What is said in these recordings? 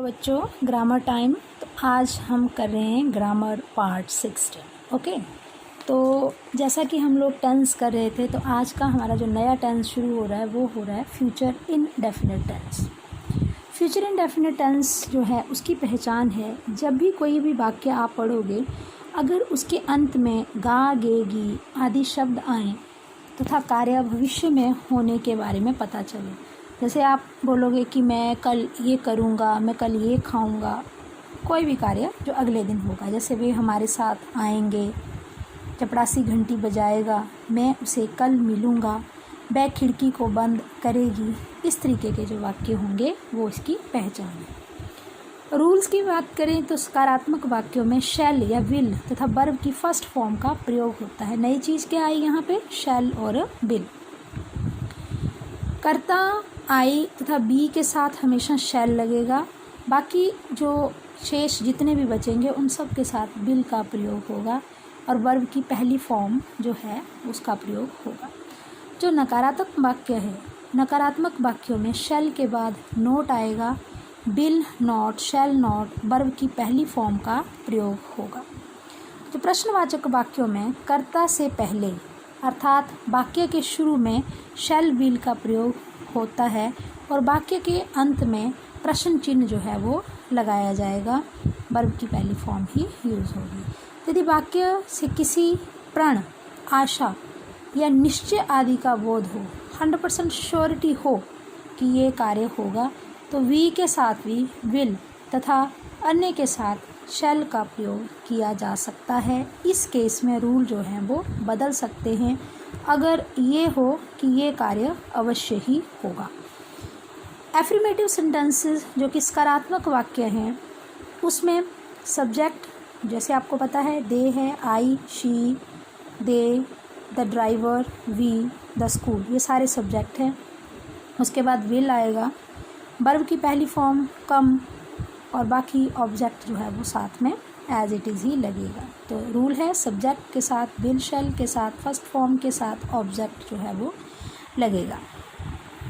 बच्चों, grammar time. तो आज हम कर रहे हैं ग्रामर पार्ट 16। ओके, तो जैसा कि हम लोग टेंस कर रहे थे, तो आज का हमारा जो नया टेंस शुरू हो रहा है वो हो रहा है future indefinite tense. Future indefinite tense जो है उसकी पहचान है, जब भी कोई भी वाक्य आप पढ़ोगे, अगर उसके अंत में गा, गे, गी आदि शब्द आएँ तथा कार्य भविष्य में होने के बारे में पता चले। जैसे आप बोलोगे कि मैं कल ये करूँगा, मैं कल ये खाऊँगा, कोई भी कार्य जो अगले दिन होगा। जैसे वे हमारे साथ आएंगे, चपरासी घंटी बजाएगा, मैं उसे कल मिलूँगा, वह खिड़की को बंद करेगी। इस तरीके के जो वाक्य होंगे वो इसकी पहचान है। रूल्स की बात करें तो सकारात्मक वाक्यों में शैल या विल तथा वर्ब की फर्स्ट फॉर्म का प्रयोग होता है। नई चीज़ क्या आई यहाँ पे? शैल और विल। कर्ता आई तथा बी के साथ हमेशा शैल लगेगा। बाकी जो शेष जितने भी बचेंगे उन सब के साथ विल का प्रयोग होगा और वर्ब की पहली फॉर्म जो है उसका प्रयोग होगा। जो नकारात्मक वाक्य है, नकारात्मक वाक्यों में शैल के बाद नोट आएगा। Will not, shall not verb की पहली फॉर्म का प्रयोग होगा। तो प्रश्नवाचक वाक्यों में कर्ता से पहले अर्थात वाक्य के शुरू में शैल विल का प्रयोग होता है और वाक्य के अंत में प्रश्न चिन्ह जो है वो लगाया जाएगा। वर्ब की पहली फॉर्म ही यूज़ होगी। यदि वाक्य से किसी प्रण, आशा या निश्चय आदि का बोध हो, 100% श्योरिटी हो कि ये कार्य होगा, तो वी के साथ भी विल तथा अन्य के साथ शैल का प्रयोग किया जा सकता है। इस केस में रूल जो हैं वो बदल सकते हैं अगर ये हो कि ये कार्य अवश्य ही होगा। एफर्मेटिव सेंटेंसेस जो कि सकारात्मक वाक्य हैं, उसमें सब्जेक्ट जैसे आपको पता है दे है, I, she, they, the driver, we, the school, ये सारे सब्जेक्ट हैं। उसके बाद विल आएगा, वर्ब की पहली फॉर्म कम और बाकी ऑब्जेक्ट जो है वो साथ में एज इट इज़ ही लगेगा। तो रूल है सब्जेक्ट के साथ विल, शैल के साथ, फर्स्ट फॉर्म के साथ ऑब्जेक्ट जो है वो लगेगा।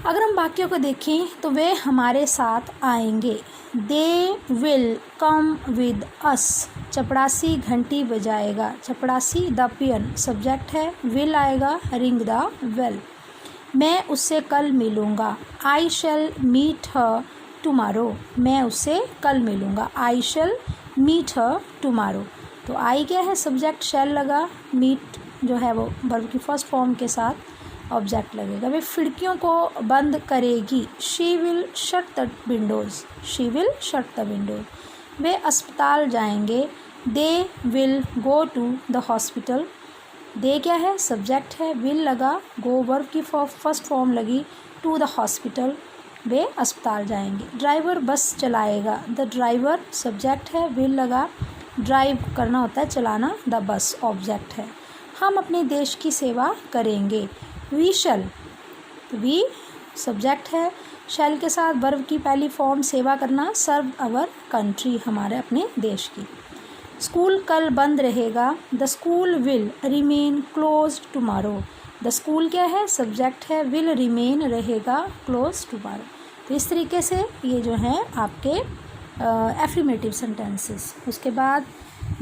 अगर हम वाक्यों को देखें तो वे हमारे साथ आएंगे। दे विल कम विद अस। चपरासी घंटी बजाएगा। चपरासी द पियन सब्जेक्ट है, विल आएगा रिंग द बेल। मैं उससे कल मिलूँगा। I shell meet her tomorrow. मैं उससे कल मिलूँगा। I shell meet her tomorrow. तो आई क्या है? सब्जेक्ट, शैल लगा, मीट जो है वो वर्ब की फर्स्ट फॉर्म के साथ ऑब्जेक्ट लगेगा। वे खिड़कियों को बंद करेगी। She will shut the windows. She will shut the windows. वे अस्पताल जाएंगे। They will go to the hospital. They क्या है? सब्जेक्ट है, विल लगा, गो वर्ब की फर्स्ट फॉर्म लगी, टू द हॉस्पिटल, वे अस्पताल जाएंगे। ड्राइवर बस चलाएगा। द ड्राइवर सब्जेक्ट है, विल लगा, ड्राइव करना होता है चलाना, द बस ऑब्जेक्ट है। हम अपने देश की सेवा करेंगे। वी शैल, वी सब्जेक्ट है, शैल के साथ वर्ब की पहली फॉर्म सेवा करना, सर्व अवर कंट्री, हमारे अपने देश की। स्कूल कल बंद रहेगा। The school will remain close tomorrow. The school क्या है? सब्जेक्ट है, विल रिमेन रहेगा, क्लोज टुमारो। तो इस तरीके से ये जो है आपके एफर्मेटिव सेंटेंसेस। उसके बाद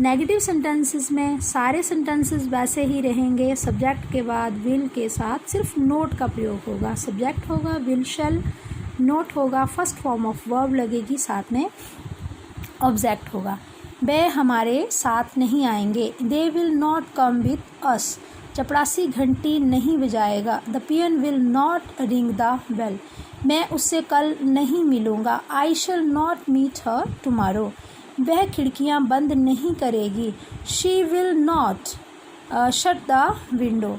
नेगेटिव सेंटेंसेस में सारे सेंटेंसेस वैसे ही रहेंगे। सब्जेक्ट के बाद विल के साथ सिर्फ नोट का प्रयोग होगा। सब्जेक्ट होगा विल शैल, नोट होगा, फर्स्ट फॉर्म ऑफ वर्ब लगेगी, साथ में ऑब्जेक्ट होगा। वे हमारे साथ नहीं आएंगे। They will not come with us. चपरासी घंटी नहीं बजाएगा। The peon will not ring the bell. मैं उससे कल नहीं मिलूँगा। I shall not meet her tomorrow. वह खिड़कियाँ बंद नहीं करेगी। She will not shut the window.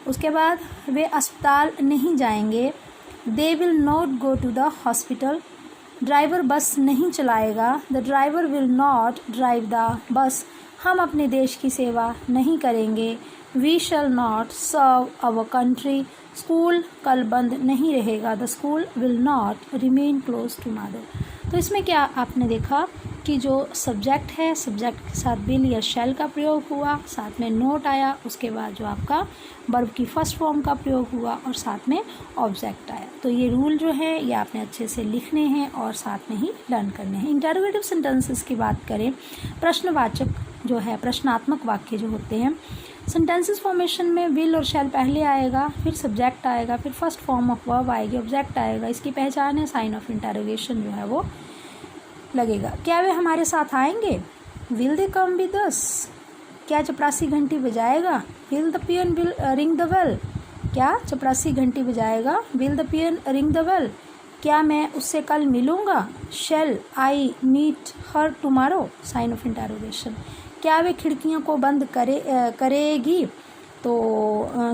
उसके बाद वे अस्पताल नहीं जाएंगे। They will not go to the hospital. Driver bus नहीं चलाएगा। The driver will not drive the bus. हम अपने देश की सेवा नहीं करेंगे। We shall not serve our country. School कल बंद नहीं रहेगा। The school will not remain close tomorrow. तो इसमें क्या आपने देखा की जो सब्जेक्ट है, सब्जेक्ट के साथ विल या शैल का प्रयोग हुआ, साथ में नोट आया, उसके बाद जो आपका वर्ब की फर्स्ट फॉर्म का प्रयोग हुआ और साथ में ऑब्जेक्ट आया। तो ये रूल जो है ये आपने अच्छे से लिखने हैं और साथ में ही लर्न करने हैं। इंटरोगेटिव सेंटेंसेस की बात करें, प्रश्नवाचक जो है, प्रश्नात्मक वाक्य जो होते हैं, सेंटेंसेस फॉर्मेशन में विल और शैल पहले आएगा, फिर सब्जेक्ट आएगा, फिर फर्स्ट फॉर्म ऑफ वर्ब आएगी, ऑब्जेक्ट आएगा। इसकी पहचान है साइन ऑफ इंटरोगेशन जो है वो लगेगा। क्या वे हमारे साथ आएंगे? Will they come with us? क्या चपरासी घंटी बजाएगा? Will the peon will ring the bell? क्या चपरासी घंटी बजाएगा? Will the peon ring the bell? क्या मैं उससे कल मिलूंगा? Shall I meet her tomorrow? Sign of interrogation. क्या वे खिड़कियों को बंद करेगी? तो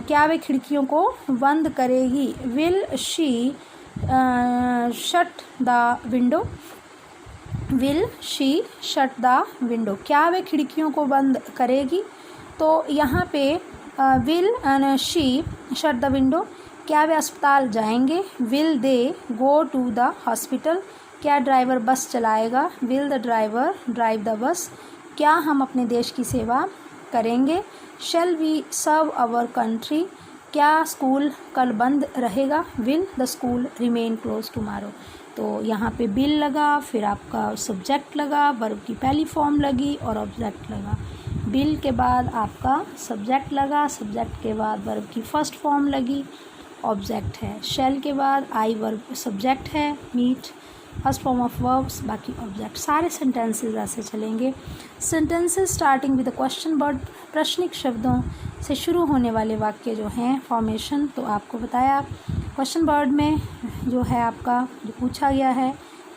क्या वे खिड़कियों को बंद करेगी? Will she shut the window? Will she shut the window? क्या वे खिड़कियों को बंद करेगी? तो यहाँ पे will she shut the window. क्या वे अस्पताल जाएंगे? Will they go to the hospital? क्या ड्राइवर बस चलाएगा? Will the driver drive the bus? क्या हम अपने देश की सेवा करेंगे? Shall we serve our country? क्या स्कूल कल बंद रहेगा? Will the school remain close tomorrow? तो यहाँ पे बिल लगा, फिर आपका सब्जेक्ट लगा, वर्ब की पहली फॉर्म लगी और ऑब्जेक्ट लगा। बिल के बाद आपका सब्जेक्ट लगा, सब्जेक्ट के बाद वर्ब की फर्स्ट फॉर्म लगी, ऑब्जेक्ट है। शैल के बाद आई वर्ब सब्जेक्ट है, meet first form of verbs, बाकी ऑब्जेक्ट। सारे सेंटेंसेस ऐसे चलेंगे। Sentences starting with question word, प्रश्निक शब्दों से शुरू होने वाले वाक्य जो हैं फॉर्मेशन, तो आपको बताया क्वेश्चन वर्ड में जो है आपका जो पूछा गया है,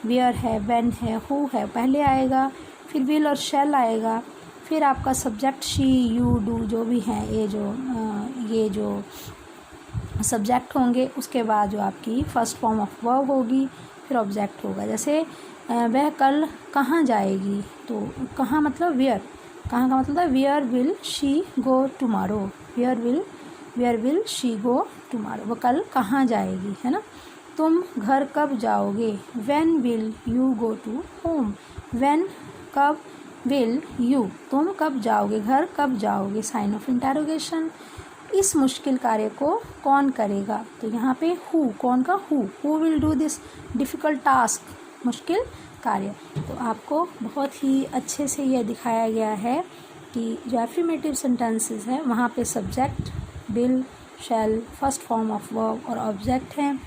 वेयर है, व्हेन है, हु है, पहले आएगा, फिर विल और शैल आएगा, फिर आपका सब्जेक्ट शी, यू, डू जो भी हैं ये जो सब्जेक्ट होंगे। उसके बाद जो आपकी फर्स्ट फॉर्म ऑफ वर्ब होगी, फिर ऑब्जेक्ट होगा। जैसे वह कल कहाँ जाएगी, तो कहाँ मतलब वेयर, कहाँ का मतलब where will she go tomorrow? Where will she go tomorrow? वो कल कहाँ जाएगी, है ना। तुम घर कब जाओगे? When will you go to home? When कब, विल यू, तुम कब जाओगे, घर कब जाओगे? Sign of interrogation. इस मुश्किल कार्य को कौन करेगा? तो यहाँ पे हु, कौन का who will do this difficult task, मुश्किल कार्य। तो आपको बहुत ही अच्छे से यह दिखाया गया है कि जो एफर्मेटिव सेंटेंसेस है वहाँ पे subject, will, shall, first form of verb और ऑब्जेक्ट हैं।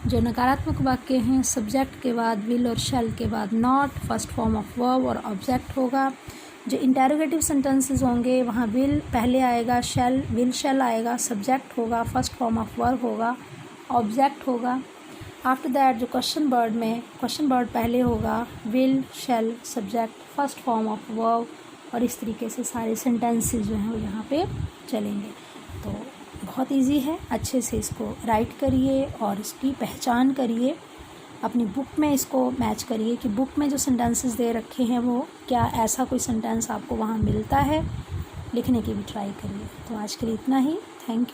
जो नकारात्मक वाक्य हैं, सब्जेक्ट के बाद विल और शैल के बाद not, first form of verb और ऑब्जेक्ट होगा। जो इंटरोगेटिव सेंटेंसेस होंगे वहाँ विल पहले आएगा, शैल, विल शैल आएगा, सब्जेक्ट होगा, फर्स्ट फॉर्म ऑफ वर्ब होगा, ऑब्जेक्ट होगा। आफ्टर दैट जो क्वेश्चन वर्ड में, क्वेश्चन वर्ड पहले होगा, will, shall, subject, first form of verb, और इस तरीके से सारे सेंटेंसेस जो हैं वो यहाँ पे चलेंगे। तो बहुत इजी है, अच्छे से इसको राइट करिए और इसकी पहचान करिए, अपनी बुक में इसको मैच करिए कि बुक में जो सेंटेंसेस दे रखे हैं वो क्या ऐसा कोई सेंटेंस आपको वहाँ मिलता है, लिखने की भी ट्राई करिए। तो आज के लिए इतना ही, थैंक यू।